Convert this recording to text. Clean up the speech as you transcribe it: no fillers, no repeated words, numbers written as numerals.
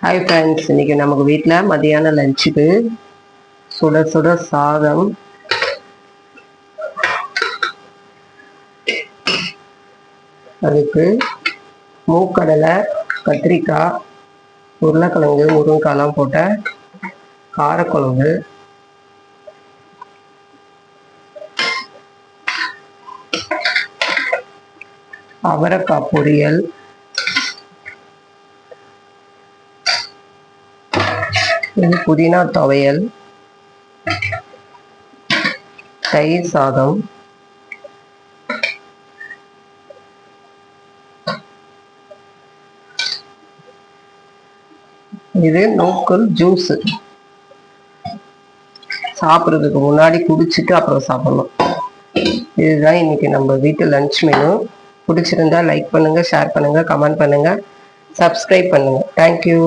Hi friends, இன்னைக்கு நமக்கு வீட்டில் மதியான லஞ்சுக்கு சுட சுட சாதம், அதுக்கு மூக்கடலை, கத்திரிக்காய், உருளைக்கிழங்கு, முருங்கைக்காய்லாம் போட்ட காரக்குழம்பு, அவரைக்காய் பொரியல், இது புதினா துவையல், தயிர் சாதம், இது நோக்கல் ஜூஸ். சாப்பிட்றதுக்கு முன்னாடி குடிச்சிட்டு அப்புறம் சாப்பிடணும். இதுதான் இன்னைக்கு நம்ம வீட்டு லஞ்ச் மெனு. பிடிச்சிருந்தா லைக் பண்ணுங்க, ஷேர் பண்ணுங்க, கமெண்ட் பண்ணுங்க, சப்ஸ்கிரைப் பண்ணுங்க. தேங்க்யூ.